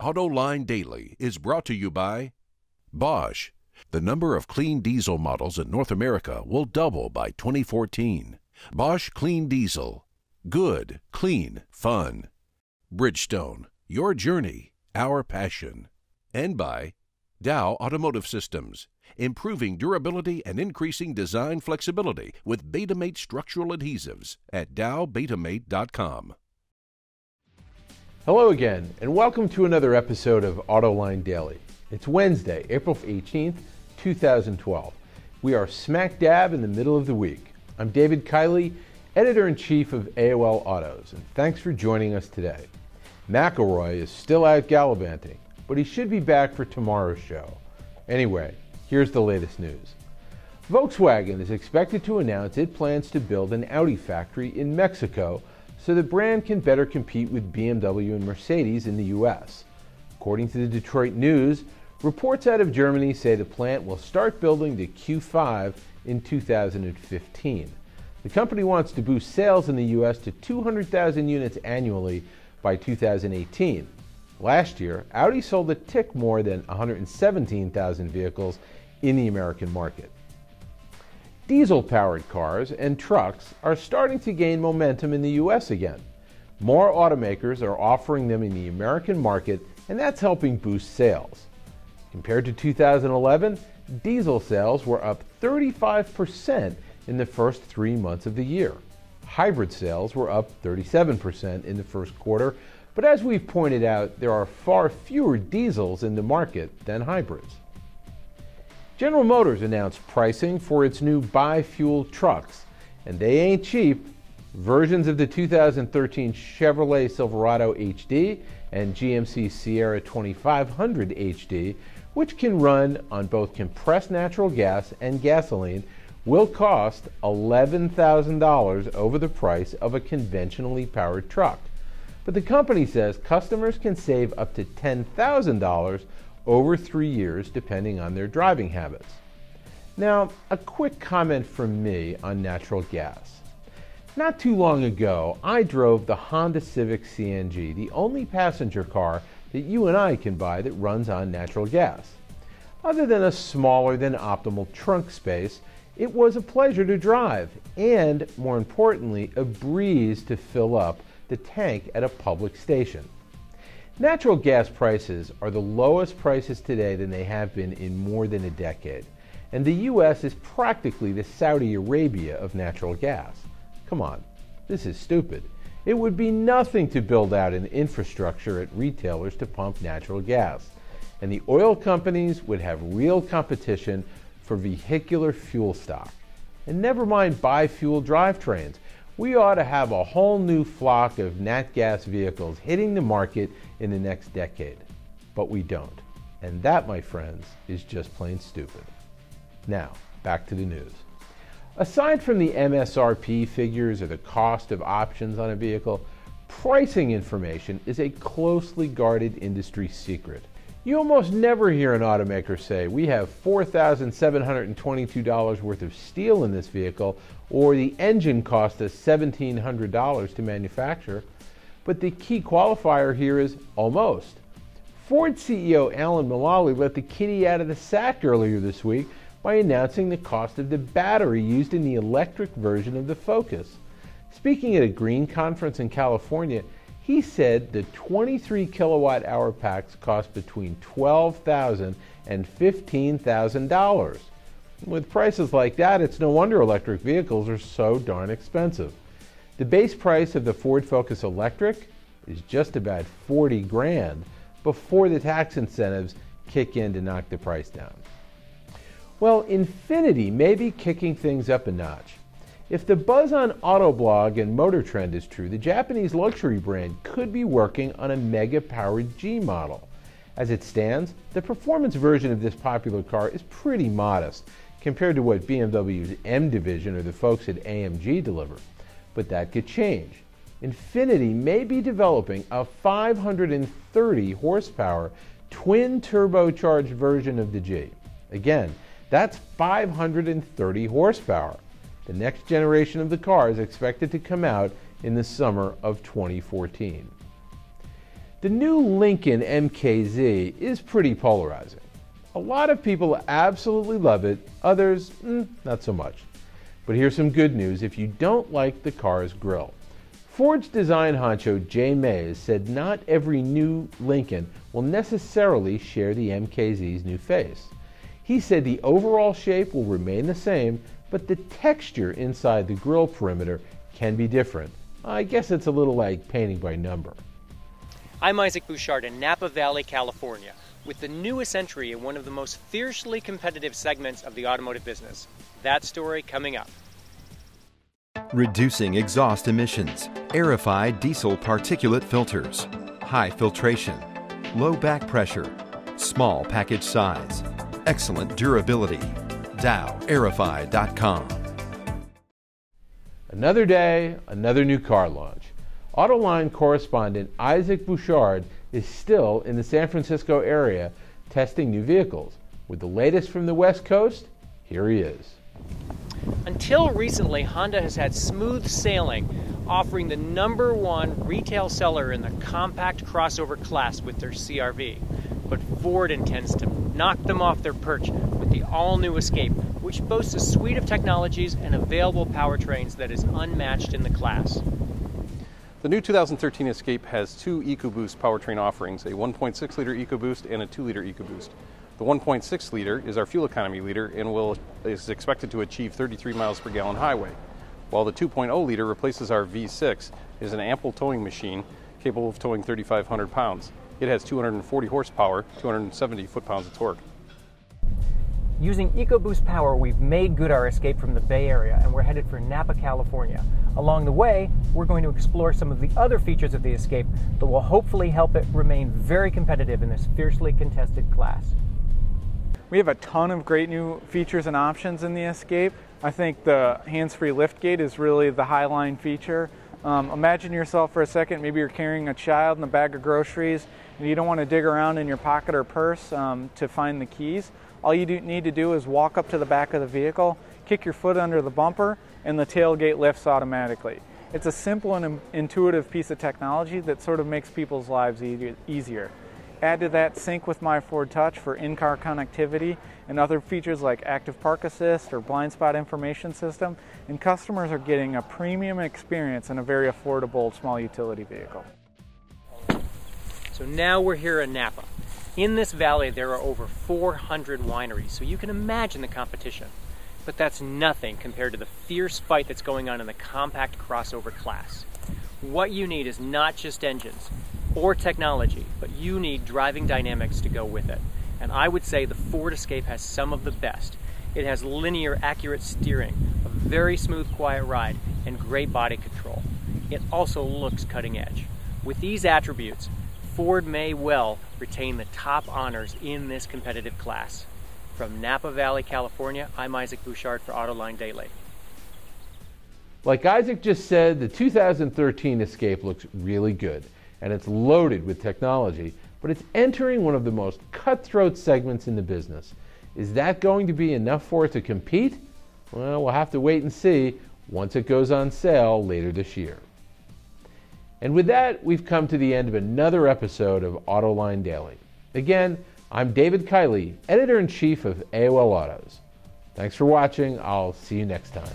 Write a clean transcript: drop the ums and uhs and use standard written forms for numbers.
Autoline Daily is brought to you by Bosch. The number of clean diesel models in North America will double by 2014. Bosch Clean Diesel. Good, clean, fun. Bridgestone. Your journey, our passion. And by Dow Automotive Systems. Improving durability and increasing design flexibility with Betamate structural adhesives at dowbetamate.com. Hello again, and welcome to another episode of Autoline Daily. It's Wednesday, April 18th, 2012. We are smack dab in the middle of the week. I'm David Kiley, Editor-in-Chief of AOL Autos, and thanks for joining us today. McElroy is still out gallivanting, but he should be back for tomorrow's show. Anyway, here's the latest news. Volkswagen is expected to announce it plans to build an Audi factory in Mexico so the brand can better compete with BMW and Mercedes in the U.S. According to the Detroit News, reports out of Germany say the plant will start building the Q5 in 2015. The company wants to boost sales in the U.S. to 200,000 units annually by 2018. Last year, Audi sold a tick more than 117,000 vehicles in the American market. Diesel-powered cars and trucks are starting to gain momentum in the U.S. again. More automakers are offering them in the American market, and that's helping boost sales. Compared to 2011, diesel sales were up 35% in the first 3 months of the year. Hybrid sales were up 37% in the first quarter, but as we've pointed out, there are far fewer diesels in the market than hybrids. General Motors announced pricing for its new bi-fuel trucks, and they ain't cheap. Versions of the 2013 Chevrolet Silverado HD and GMC Sierra 2500 HD, which can run on both compressed natural gas and gasoline, will cost $11,000 over the price of a conventionally powered truck. But the company says customers can save up to $10,000 over 3 years depending on their driving habits. Now, a quick comment from me on natural gas. Not too long ago, I drove the Honda Civic CNG, the only passenger car that you and I can buy that runs on natural gas. Other than a smaller than optimal trunk space, it was a pleasure to drive and, more importantly, a breeze to fill up the tank at a public station. Natural gas prices are the lowest prices today than they have been in more than a decade, and the U.S. is practically the Saudi Arabia of natural gas. Come on, this is stupid. It would be nothing to build out an infrastructure at retailers to pump natural gas, and the oil companies would have real competition for vehicular fuel stock. And never mind bi-fuel drivetrains. We ought to have a whole new flock of nat gas vehicles hitting the market in the next decade. But we don't. And that, my friends, is just plain stupid. Now, back to the news. Aside from the MSRP figures or the cost of options on a vehicle, pricing information is a closely guarded industry secret. You almost never hear an automaker say, we have $4,722 worth of steel in this vehicle, or the engine cost us $1,700 to manufacture. But the key qualifier here is almost. Ford CEO Alan Mulally let the kitty out of the sack earlier this week by announcing the cost of the battery used in the electric version of the Focus. Speaking at a green conference in California, he said the 23 kilowatt hour packs cost between $12,000 and $15,000. With prices like that, it's no wonder electric vehicles are so darn expensive. The base price of the Ford Focus Electric is just about $40 grand before the tax incentives kick in to knock the price down. Well, Infiniti may be kicking things up a notch. If the buzz on Autoblog and Motor Trend is true, the Japanese luxury brand could be working on a mega-powered G model. As it stands, the performance version of this popular car is pretty modest compared to what BMW's M division or the folks at AMG deliver. But that could change. Infiniti may be developing a 530 horsepower twin turbocharged version of the G. Again, that's 530 horsepower. The next generation of the car is expected to come out in the summer of 2014. The new Lincoln MKZ is pretty polarizing. A lot of people absolutely love it, others, not so much. But here's some good news if you don't like the car's grille. Ford's design honcho Jay Mays said not every new Lincoln will necessarily share the MKZ's new face. He said the overall shape will remain the same, but the texture inside the grille perimeter can be different. I guess it's a little like painting by number. I'm Isaac Bouchard in Napa Valley, California, with the newest entry in one of the most fiercely competitive segments of the automotive business. That story coming up. Reducing exhaust emissions, aerified diesel particulate filters, high filtration, low back pressure, small package size, excellent durability. DowAerified.com. Another day, another new car launch. Autoline correspondent Isaac Bouchard is still in the San Francisco area testing new vehicles. With the latest from the West Coast, here he is. Until recently, Honda has had smooth sailing, offering the #1 retail seller in the compact crossover class with their CR-V. But Ford intends to knock them off their perch with the all-new Escape, which boasts a suite of technologies and available powertrains that is unmatched in the class. The new 2013 Escape has two EcoBoost powertrain offerings, a 1.6-liter EcoBoost and a 2-liter EcoBoost. The 1.6-liter is our fuel economy leader and is expected to achieve 33 miles per gallon highway, while the 2.0-liter replaces our V6, is an ample towing machine capable of towing 3,500 pounds. It has 240 horsepower, 270 foot-pounds of torque. Using EcoBoost power, we've made good our escape from the Bay Area, and we're headed for Napa, California. Along the way, we're going to explore some of the other features of the Escape that will hopefully help it remain very competitive in this fiercely contested class. We have a ton of great new features and options in the Escape. I think the hands-free liftgate is really the highline feature. Imagine yourself for a second, maybe you're carrying a child and a bag of groceries, and you don't want to dig around in your pocket or purse to find the keys. All you need to do is walk up to the back of the vehicle, kick your foot under the bumper, and the tailgate lifts automatically. It's a simple and intuitive piece of technology that sort of makes people's lives easier. Add to that Sync with My Ford Touch for in-car connectivity and other features like Active Park Assist or Blind Spot Information System, and customers are getting a premium experience in a very affordable small utility vehicle. So now we're here in Napa. In this valley, there are over 400 wineries, so you can imagine the competition. But that's nothing compared to the fierce fight that's going on in the compact crossover class. What you need is not just engines or technology, but you need driving dynamics to go with it. And I would say the Ford Escape has some of the best. It has linear, accurate steering, a very smooth, quiet ride, and great body control. It also looks cutting edge. With these attributes, Ford may well retain the top honors in this competitive class. From Napa Valley, California, I'm Isaac Bouchard for Autoline Daily. Like Isaac just said, the 2013 Escape looks really good, and it's loaded with technology, but it's entering one of the most cutthroat segments in the business. Is that going to be enough for it to compete? Well, we'll have to wait and see once it goes on sale later this year. And with that, we've come to the end of another episode of Autoline Daily. Again, I'm David Kiley, Editor-in-Chief of AOL Autos. Thanks for watching. I'll see you next time.